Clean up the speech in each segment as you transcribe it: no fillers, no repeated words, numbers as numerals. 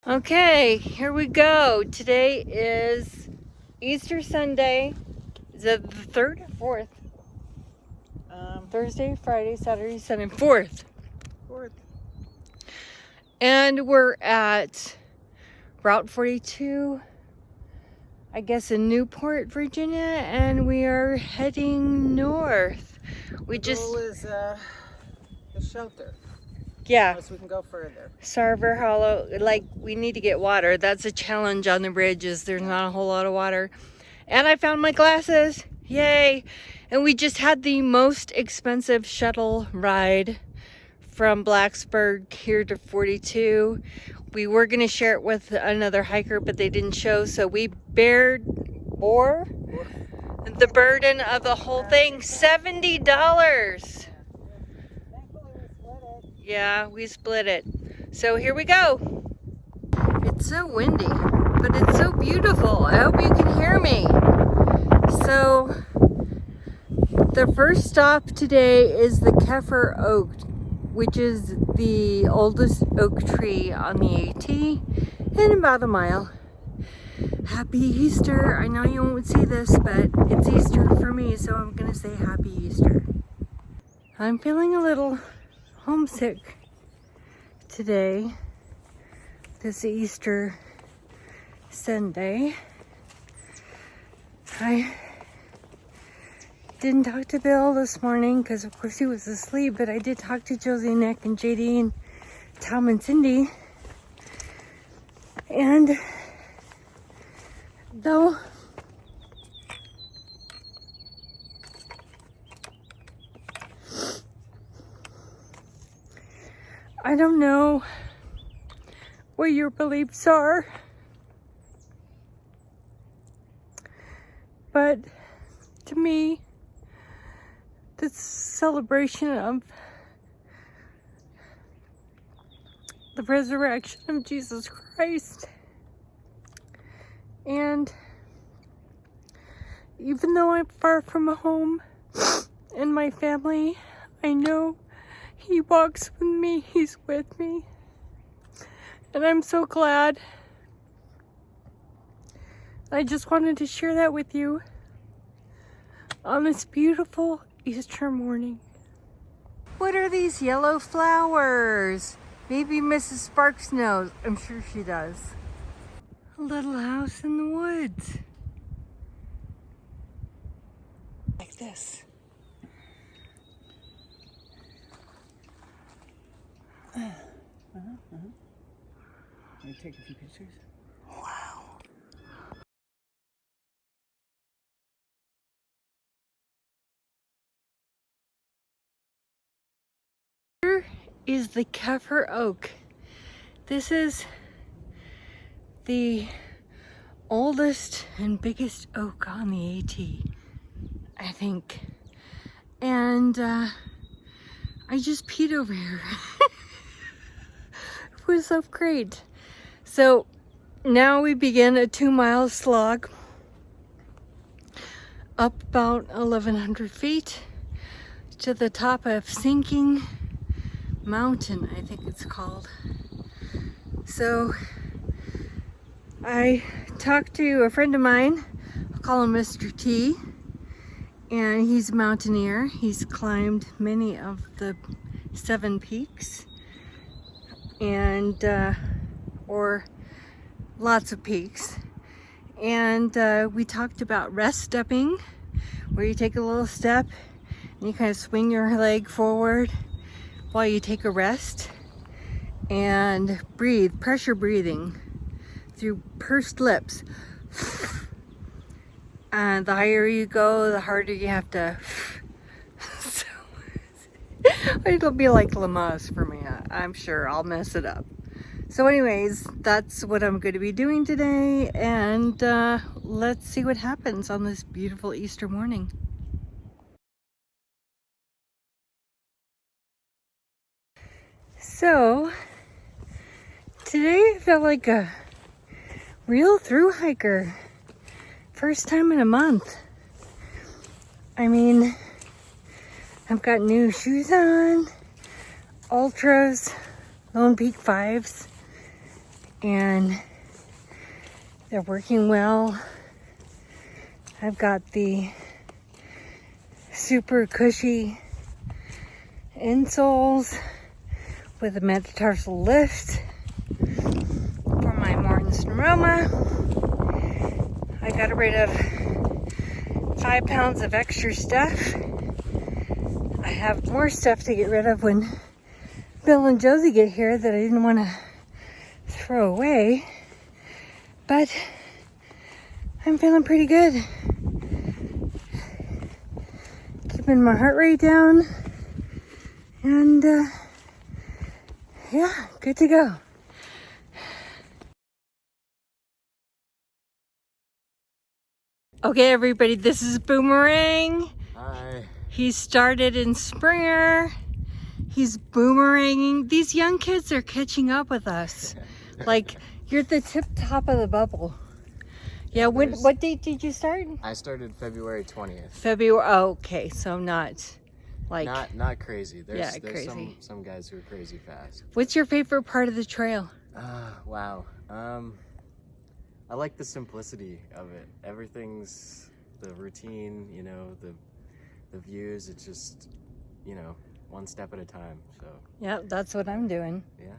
Okay, here we go. Today is Easter Sunday. Is it the 3rd or 4th? Thursday, Friday, Saturday, Sunday, 4th. And we're at Route 42, I guess in Newport, Virginia, and we are heading north. The goal is the shelter. Yeah. Unless we can go further. Sarver Hollow, like we need to get water. That's a challenge on the bridge, is there's not a whole lot of water. And I found my glasses, yay. And we just had the most expensive shuttle ride from Blacksburg here to 42. We were gonna share it with another hiker, but they didn't show, so we bore the burden of the whole thing, $70. Yeah, we split it. So here we go. It's so windy, but it's so beautiful. I hope you can hear me. So the first stop today is the Keffer Oak, which is the oldest oak tree on the AT in about a mile. Happy Easter. I know you won't see this, but it's Easter for me, so I'm gonna say Happy Easter. I'm feeling a little homesick today, this Easter Sunday. I didn't talk to Bill this morning because of course he was asleep, but I did talk to Josie, Nick, and JD, and Tom and Cindy. And though I don't know what your beliefs are, but to me, this celebration of the resurrection of Jesus Christ, and even though I'm far from home and my family, I know He walks with me, He's with me, and I'm so glad. I just wanted to share that with you on this beautiful Easter morning. What are these yellow flowers? Maybe Mrs. Sparks knows. I'm sure she does. A little house in the woods. Like this. Can you take a few pictures? Wow. Here is the Keffer Oak. This is the oldest and biggest oak on the AT, I think. And I just peed over here. It was so great. So now we begin a 2-mile slog up about 1,100 feet to the top of Sinking Mountain, I think it's called. So I talked to a friend of mine, I'll call him Mr. T, and he's a mountaineer. He's climbed many of the 7 peaks, and or lots of peaks. And we talked about rest stepping, where you take a little step and you kind of swing your leg forward while you take a rest, and breathe, pressure breathing through pursed lips. And the higher you go, the harder you have to. So it'll be like Lamaze for me. I'm sure I'll mess it up. So anyways, that's what I'm going to be doing today, and let's see what happens on this beautiful Easter morning. So today I felt like a real through hiker. First time in a month. I mean, I've got new shoes on, Ultras, Lone Peak 5s, and they're working well. I've got the super cushy insoles with a metatarsal lift for my Mortensen Roma. I got rid of 5 pounds of extra stuff. I have more stuff to get rid of when Bill and Josie get here that I didn't want to throw away. But I'm feeling pretty good. Keeping my heart rate down. And yeah, good to go. Okay, everybody, this is Boomerang. Hi. He started in Springer. He's boomeranging. These young kids are catching up with us. Like, you're at the tip top of the bubble. Yeah, what date did you start? I started February 20th. February, oh, okay, so not like... Not crazy. There's crazy. some guys who are crazy fast. What's your favorite part of the trail? Wow. I like the simplicity of it. Everything's the routine, you know, the views. It's just, you know, one step at a time. So Yeah, that's what I'm doing. yeah.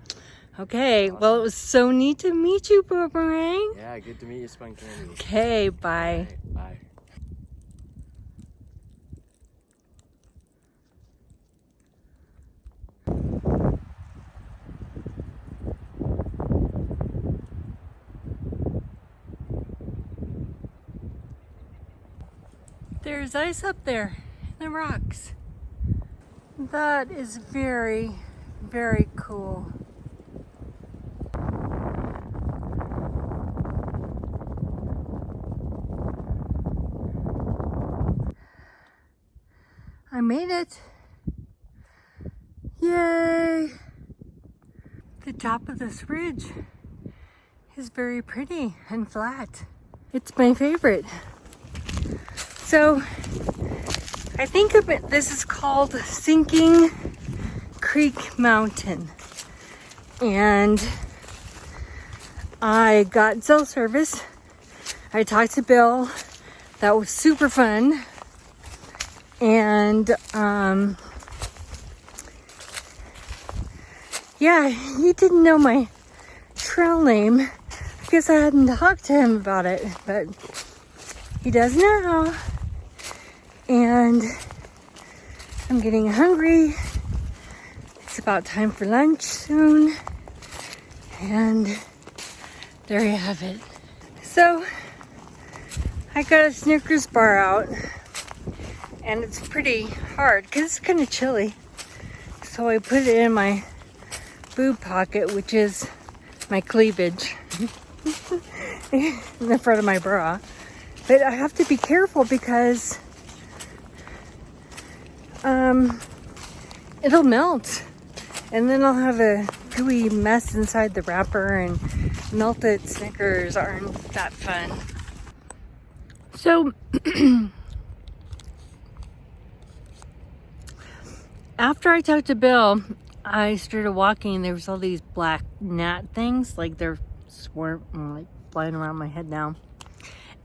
Okay, Awesome. well, it was so neat to meet you, Boomerang. Yeah, good to meet you, Spunk Candy. Okay, bye. All right, bye. There's ice up there in the rocks. That is very, very cool. I made it. Yay! The top of this ridge is very pretty and flat. It's my favorite. So, I think this is called Sinking Creek Mountain. And I got cell service. I talked to Bill. That was super fun. And yeah, he didn't know my trail name. I guess I hadn't talked to him about it, but he does now. And I'm getting hungry. It's about time for lunch soon. And there you have it. So I got a Snickers bar out. And it's pretty hard because it's kind of chilly. So I put it in my boob pocket, which is my cleavage, in the front of my bra. But I have to be careful because it'll melt. And then I'll have a gooey mess inside the wrapper, and melted Snickers aren't that fun. So after I talked to Bill, I started walking. There was all these black gnat things, like they're like flying around my head now.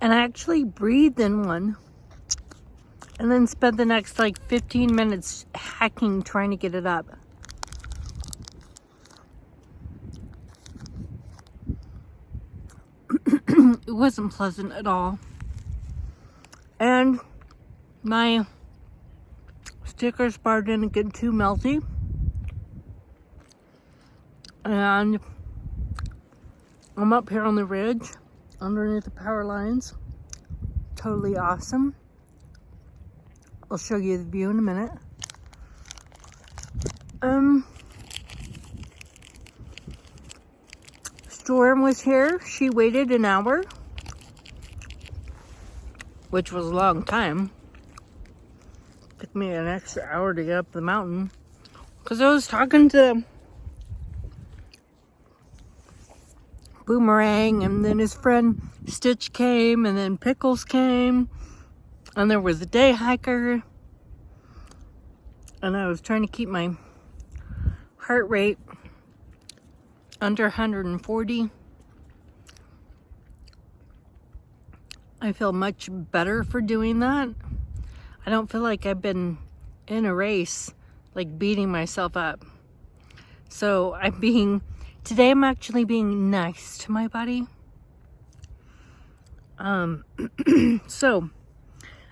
And I actually breathed in one, and then spent the next like 15 minutes hacking trying to get it up. It wasn't pleasant at all. And my Snickers bar didn't get too melty. And I'm up here on the ridge underneath the power lines. Totally awesome. I'll show you the view in a minute. Storm was here. She waited an hour, which was a long time. Took me an extra hour to get up the mountain because I was talking to Boomerang, and then his friend Stitch came, and then Pickles came, and there was a day hiker, and I was trying to keep my heart rate under 140 I feel much better for doing that. I don't feel like I've been in a race, like beating myself up. So today I'm actually being nice to my body. So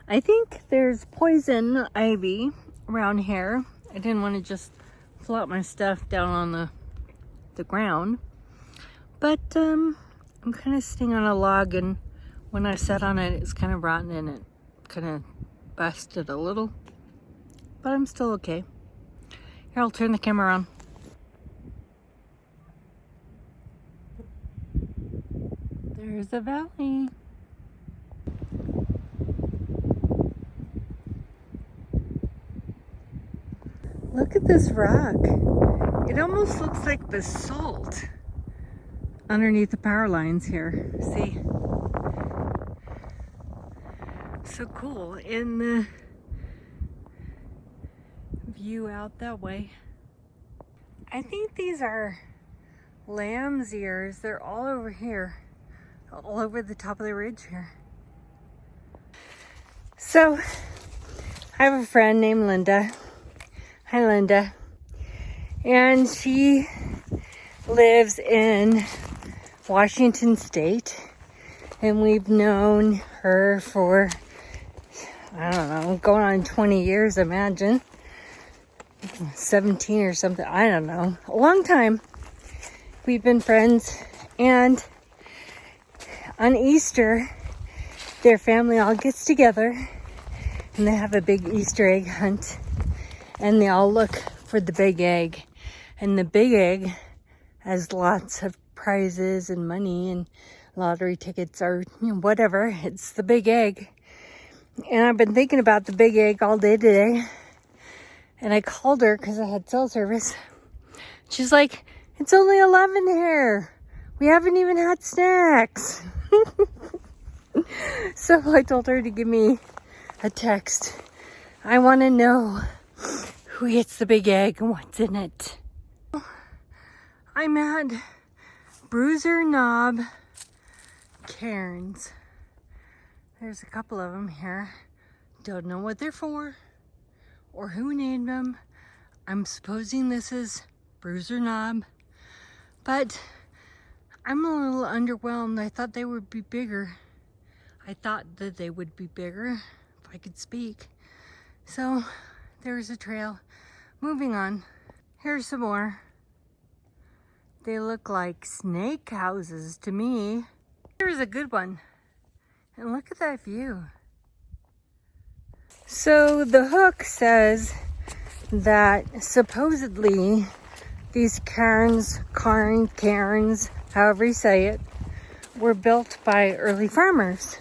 I think there's poison ivy around here. I didn't want to just flop my stuff down on the ground. But I'm kind of sitting on a log, and when I sat on it, it's kind of rotten and it kind of busted a little. But I'm still okay. Here, I'll turn the camera on. There's the valley. Look at this rock. It almost looks like basalt underneath the power lines here. See? So cool. In the view out that way. I think these are lamb's ears. They're all over here. All over the top of the ridge here. So, I have a friend named Linda. Hi, Linda. And she lives in Washington State. And we've known her for, I don't know, going on 20 years, imagine. 17 or something, I don't know. A long time. We've been friends. And on Easter, their family all gets together and they have a big Easter egg hunt. And they all look for the big egg. And the big egg has lots of prizes and money and lottery tickets or whatever. It's the big egg. And I've been thinking about the big egg all day today. And I called her because I had cell service. She's like, it's only 11 here. We haven't even had snacks. So I told her to give me a text. I want to know who gets the big egg and what's in it. I'm at Bruiser Knob cairns. There's a couple of them here. Don't know what they're for or who named them. I'm supposing this is Bruiser Knob, but I'm a little underwhelmed. I thought they would be bigger. I thought that they would be bigger if I could speak. So there's a trail. Moving on. Here's some more. They look like snake houses to me. Here's a good one. And look at that view. So the hook says that supposedly these cairns, however you say it, were built by early farmers.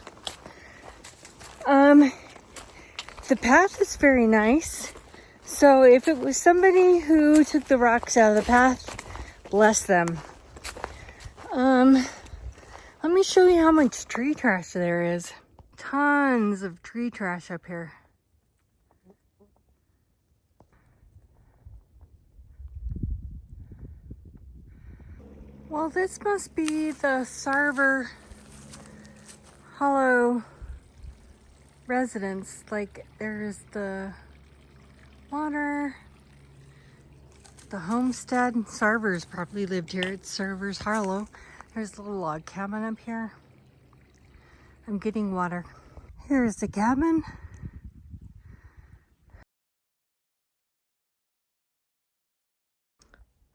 The path is very nice. So if it was somebody who took the rocks out of the path, bless them. Let me show you how much tree trash there is. Tons of tree trash up here. Well, this must be the Sarver Hollow residence. Like, there's the water, the homestead. Sarver's probably lived here. It's Sarver's Hollow. There's a little log cabin up here. I'm getting water. Here's the cabin.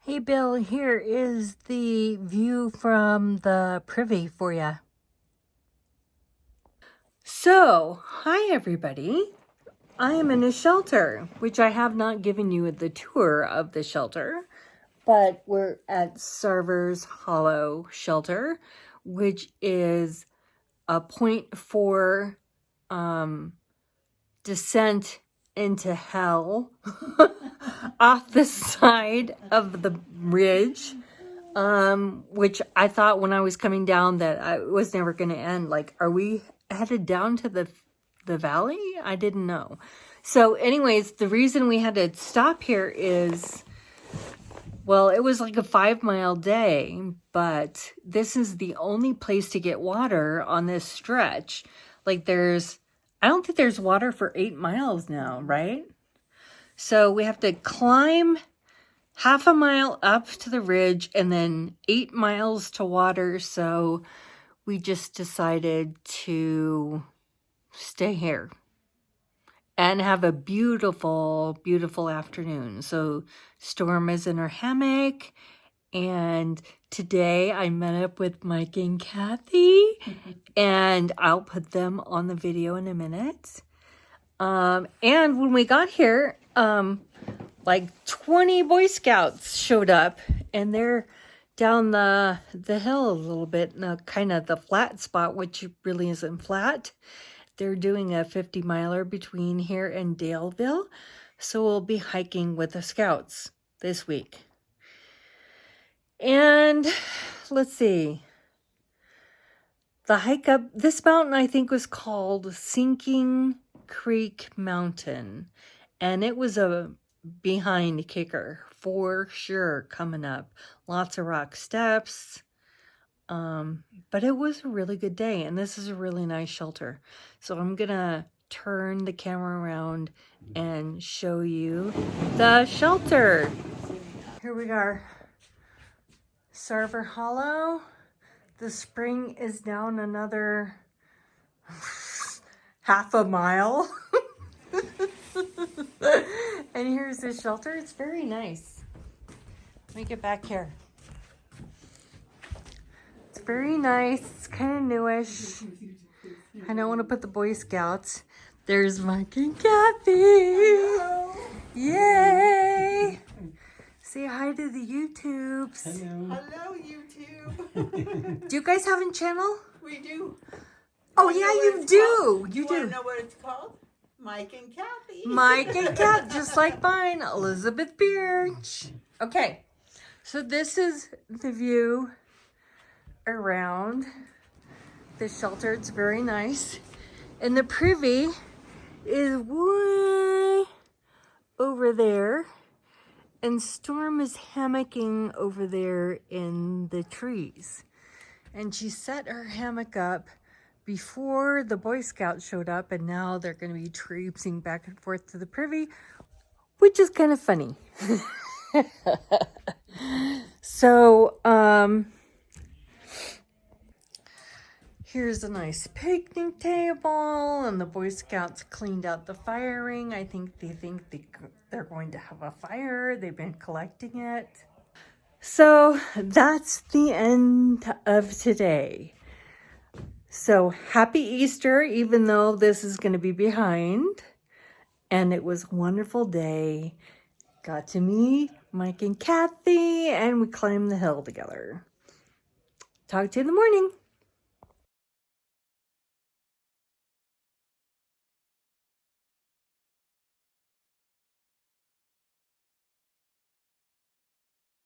Hey Bill, here is the view from the privy for you. So, hi everybody. I am in a shelter, which I have not given you the tour of the shelter, but we're at Sarver's Hollow Shelter, which is a point for descent into hell off the side of the ridge, which I thought when I was coming down that it was never going to end. Like, are we headed down to the valley? I didn't know. So anyways, the reason we had to stop here is Well, it was like a 5-mile day, but this is the only place to get water on this stretch. Like I don't think there's water for 8 miles now, right? So we have to climb half a mile up to the ridge and then 8 miles to water. So we just decided to stay here and have a beautiful, beautiful afternoon. So Storm is in her hammock, and today I met up with Mike and Kathy, and I'll put them on the video in a minute. And when we got here, like 20 Boy Scouts showed up, and they're down the hill a little bit, in the flat spot, which really isn't flat. They're doing a 50-miler between here and Daleville, so we'll be hiking with the Scouts this week. And let's see. The hike up this mountain, I think, was called Sinking Creek Mountain, and it was a behind kicker for sure coming up. Lots of rock steps. But it was a really good day, and this is a really nice shelter. So I'm gonna turn the camera around and show you the shelter. Here we are, Sarver Hollow. The spring is down another half a mile. And here's the shelter. It's very nice. Let me get back here. Very nice. It's kind of newish. I don't want to put the Boy Scouts. There's Mike and Kathy. Hello. Yay! Say hi to the YouTubes. Hello. Hello, YouTube. Do you guys have a channel? We do. Oh yeah, you do. You do. Want to know what it's called? Mike and Kathy. Mike and Kat, just like mine. Elizabeth Birch. Okay, so this is the view around the shelter. It's very nice, and the privy is way over there, and Storm is hammocking over there in the trees, and she set her hammock up before the Boy Scouts showed up, and now they're going to be traipsing back and forth to the privy, which is kind of funny. So here's a nice picnic table, and the Boy Scouts cleaned out the fire ring. I think they're going to have a fire. They've been collecting it. So that's the end of today. So happy Easter, even though this is going to be behind. And it was a wonderful day. Got to meet Mike and Kathy, and we climbed the hill together. Talk to you in the morning.